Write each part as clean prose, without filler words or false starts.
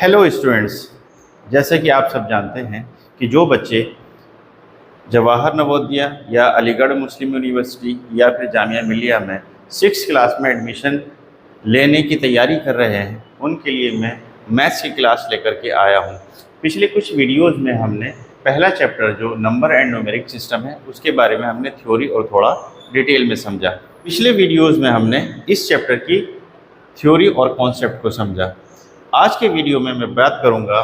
Hello students, जैसे कि आप सब जानते हैं कि जो बच्चे जवाहर नवोदया या अलीगढ़ मुस्लिम यूनिवर्सिटी या फिर जामिया मिलिया में 6th क्लास में एडमिशन लेने की तैयारी कर रहे हैं, उनके लिए मैं मैथ्स की क्लास लेकर के आया हूं। पिछले कुछ वीडियोस में हमने पहला चैप्टर जो नंबर एंड न्यूमेरिक सिस्टम है उसके बारे में हमने थ्योरी और थोड़ा डिटेल में समझा। पिछले वीडियोज़ में हमने इस चैप्टर की थ्योरी और कॉन्सेप्ट को समझा। आज के वीडियो में मैं बात करूंगा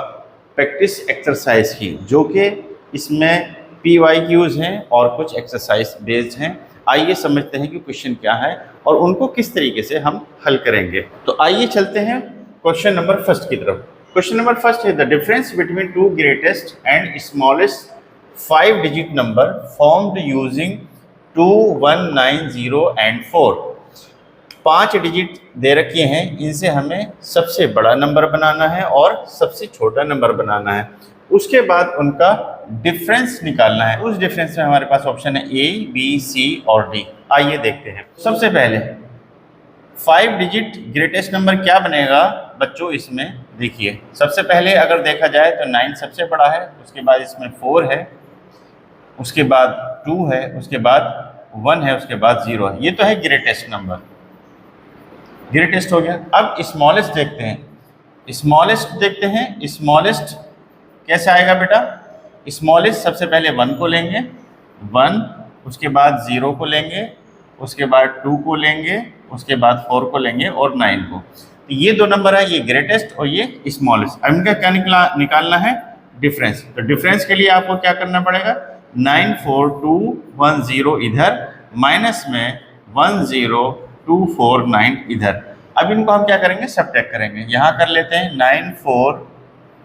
प्रैक्टिस एक्सरसाइज की, जो कि इसमें PYQs हैं और कुछ एक्सरसाइज बेस्ड हैं। आइए समझते हैं कि क्वेश्चन क्या है और उनको किस तरीके से हम हल करेंगे। तो आइए चलते हैं क्वेश्चन नंबर फर्स्ट की तरफ। क्वेश्चन नंबर फर्स्ट है the difference between two greatest and smallest 5 digit number formed using 2, 1, 9, 0 and 4। 5 digit दे रखे हैं, इनसे हमें सबसे बड़ा नंबर बनाना है और सबसे छोटा नंबर बनाना है। उसके बाद उनका डिफरेंस निकालना है। उस डिफरेंस में हमारे पास ऑप्शन है A, B, C और D। आइए देखते हैं। सबसे पहले 5 डिजिट ग्रेटेस्ट नंबर क्या बनेगा बच्चों, इसमें देखिए। सबसे पहले अगर देखा जाए तो 9 सबसे बड़ा है, उसके बाद इसमें 4 है, उसके बाद 2 है, उसके बाद 1 है, उसके बाद 0 है। ये तो है ग्रेटेस्ट नंबर, ग्रेटेस्ट हो गया। अब स्मॉलेस्ट देखते हैं। स्मॉलेस्ट कैसे आएगा बेटा? स्मॉलेस्ट सबसे पहले 1 को लेंगे, 1, उसके बाद 0 को लेंगे, उसके बाद 2 को लेंगे, उसके बाद 4 को लेंगे और 9 को। तो ये दो नंबर है, ये ग्रेटेस्ट और ये स्मॉलेस्ट। अब इनका क्या निकालना है? डिफरेंस। तो डिफरेंस के लिए आपको क्या करना पड़ेगा? 9, 4, 2, 1, 0 इधर, माइनस में 1, 0, 2, 4, 9 इधर। अब इनको हम क्या करेंगे? सब्ट्रैक्ट करेंगे। यहाँ कर लेते हैं 9, 4,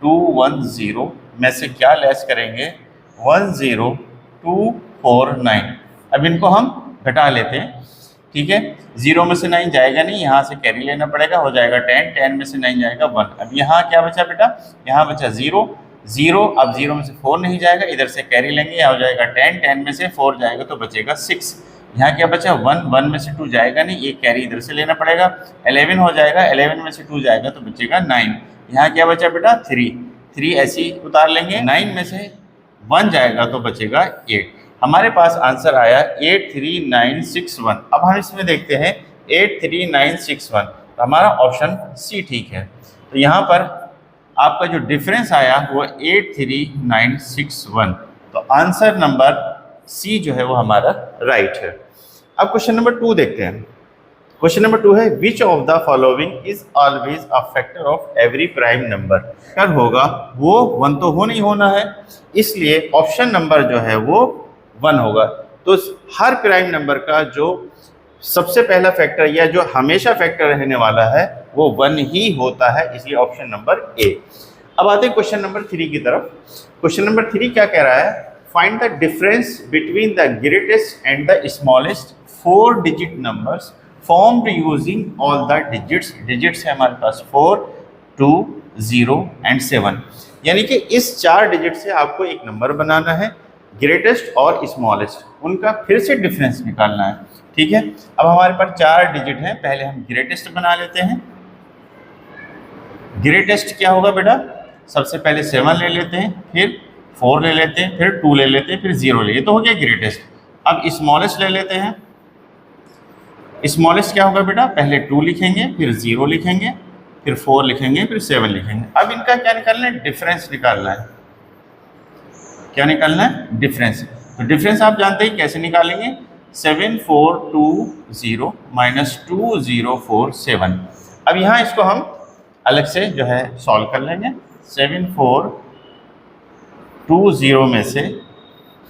2, 1, 0 में से क्या लेस करेंगे? 1, 0, 2, 4, 9। अब इनको हम घटा लेते हैं, ठीक है। 0 में से 9 जाएगा नहीं, यहाँ से कैरी लेना पड़ेगा, हो जाएगा 10, 10 में से 9 जाएगा 1। अब यहाँ क्या बचा बेटा? यहाँ बचा 0, 0। अब 0 में से 4 नहीं जाएगा, इधर से कैरी लेंगे, यहाँ हो जाएगा 10, 10 में से 4 जाएगा तो बचेगा 6। यहाँ क्या बचा? 1, 1 में से 2 जाएगा नहीं, एक कैरी इधर से लेना पड़ेगा, 11 हो जाएगा, 11 में से 2 जाएगा तो बचेगा 9। यहाँ क्या बचा बेटा? 3 ऐसे ही उतार लेंगे, 9 में से 1 जाएगा तो बचेगा 8। हमारे पास आंसर आया 83961। अब हम इसमें देखते हैं 83961, तो हमारा ऑप्शन सी ठीक है। तो यहाँ पर आपका जो डिफरेंस आया वो 83961, तो आंसर नंबर सी जो है वो हमारा राइट है। अब क्वेश्चन नंबर 2 देखते हैं। क्वेश्चन नंबर 2 है which of the following is always a factor of every prime number. क्या होगा? वो 1 तो हो नहीं होना है, इसलिए ऑप्शन नंबर जो है वो 1 होगा। तो हर प्राइम नंबर का जो सबसे पहला फैक्टर या जो हमेशा फैक्टर रहने वाला है वो 1 ही होता है, इसलिए ऑप्शन नंबर ए। अब आते हैं क्वेश्चन नंबर 3 की तरफ। क्वेश्चन नंबर 3 क्या कह रहा है? Find the difference between the greatest and the smallest 4 digit numbers formed using all the digits. Digits है हमारे पास 4, 2, 0 एंड 7। यानी कि इस 4 डिजिट से आपको एक नंबर बनाना है, ग्रेटेस्ट और स्मॉलेस्ट, उनका फिर से डिफरेंस निकालना है, ठीक है। अब हमारे पास 4 डिजिट हैं, पहले हम ग्रेटेस्ट बना लेते हैं। ग्रेटेस्ट क्या होगा बेटा? सबसे पहले 7 ले लेते हैं, फिर 4 ले लेते हैं, फिर 2 ले लेते हैं, फिर 0 ले, तो हो गया ग्रेटेस्ट। अब स्मॉलेस्ट ले लेते हैं। स्मॉलेस्ट क्या होगा बेटा? पहले 2 लिखेंगे, फिर 0 लिखेंगे, फिर 4 लिखेंगे, फिर 7 लिखेंगे। अब इनका क्या निकालना है? डिफरेंस निकालना है। क्या निकालना है? डिफरेंस। तो डिफरेंस आप जानते हैं कैसे निकालेंगे? 7, 4, 2, 0 माइनस 2, 0, 4, 7। अब यहाँ इसको हम अलग से जो है सॉल्व कर लेंगे। 7, 4, 2, 0 में से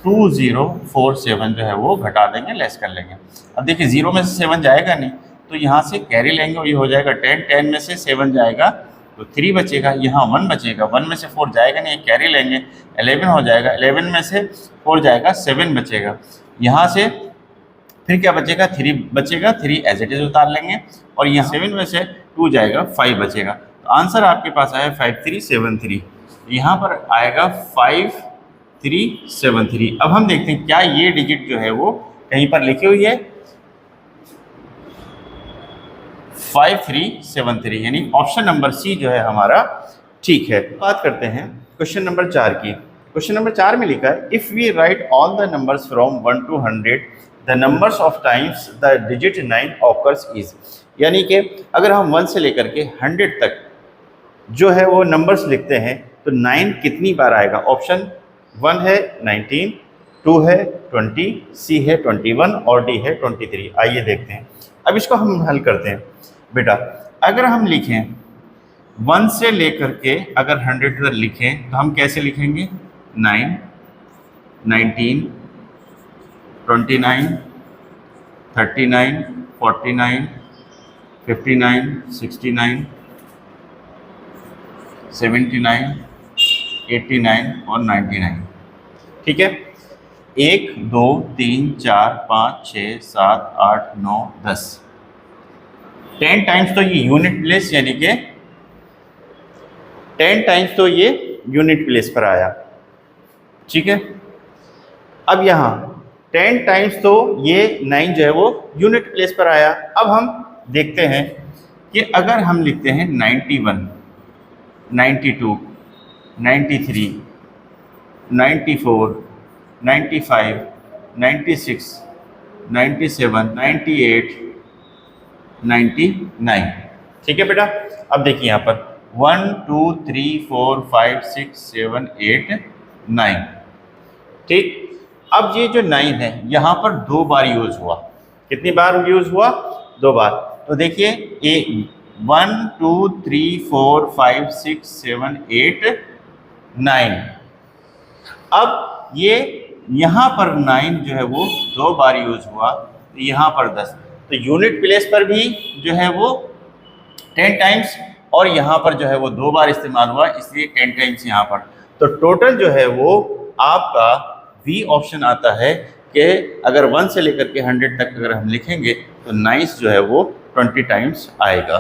2, 0, 4, 7 जो है वो घटा देंगे, लेस कर लेंगे। अब देखिए 0 में से 7 जाएगा नहीं, तो यहाँ से कैरी लेंगे और ये हो जाएगा 10, 10 में से 7 जाएगा तो 3 बचेगा, यहाँ 1 बचेगा, 1 में से 4 जाएगा नहीं, एक कैरी लेंगे, 11 हो जाएगा, 11 में से 4 जाएगा, 7 बचेगा। यहाँ से फिर क्या बचेगा? 3 बचेगा, 3 एज इट इज उतार लेंगे और यहाँ 7 में से 2 जाएगा, 5 बचेगा। तो आंसर आपके पास आया 5373। यहाँ पर आएगा 5373। अब हम देखते हैं क्या ये डिजिट जो है वो कहीं पर लिखी हुई है? 5373, यानी ऑप्शन नंबर सी जो है हमारा ठीक है, बात करते हैं क्वेश्चन नंबर 4 की। क्वेश्चन नंबर 4 में लिखा है if we write all the numbers from 1 to 100 the numbers of times the digit 9 occurs is, यानी कि अगर हम 1 से लेकर के 100 तक जो है वो नंबर्स लिखते हैं तो 9 कितनी बार आएगा। ऑप्शन 1 है 19, 2 है 20, सी है 21 और डी है 23। आइए देखते हैं, अब इसको हम हल करते हैं। बेटा अगर हम लिखें 1 से लेकर के अगर 100 तक लिखें तो हम कैसे लिखेंगे, 9, 19, 29, 39, 49, 59, 69, 79, 89 और 99। ठीक है, 1, 2, 3, 4, 5, 6, 7, 8, 9, 10। 10 टाइम्स तो ये यूनिट प्लेस यानी कि 10 टाइम्स तो ये यूनिट प्लेस पर आया। ठीक है, अब यहाँ 10 टाइम्स तो ये 9 जो है वो यूनिट प्लेस पर आया। अब हम देखते हैं कि अगर हम लिखते हैं 91, 92, 93, 94, 95, 96, 97, 98, 99। ठीक है बेटा, अब देखिए यहाँ पर 1, 2, 3, 4, 5, 6, 7, 8, 9। ठीक, अब ये जो 9 है यहाँ पर 2 बार यूज हुआ। कितनी बार यूज हुआ, 2 बार। तो देखिए 1, 2, 3, 4, 5, 6, 7, 8, 9। अब ये यहाँ पर 9 जो है वो 2 बार यूज हुआ, तो यहाँ पर 10। तो यूनिट प्लेस पर भी जो है वो 10 टाइम्स और यहाँ पर जो है वो 2 बार इस्तेमाल हुआ, इसलिए 10 टाइम्स यहाँ पर। तो टोटल जो है वो आपका बी ऑप्शन आता है कि अगर 1 से लेकर के 100 तक अगर हम लिखेंगे तो 9 जो है वो 20 टाइम्स आएगा।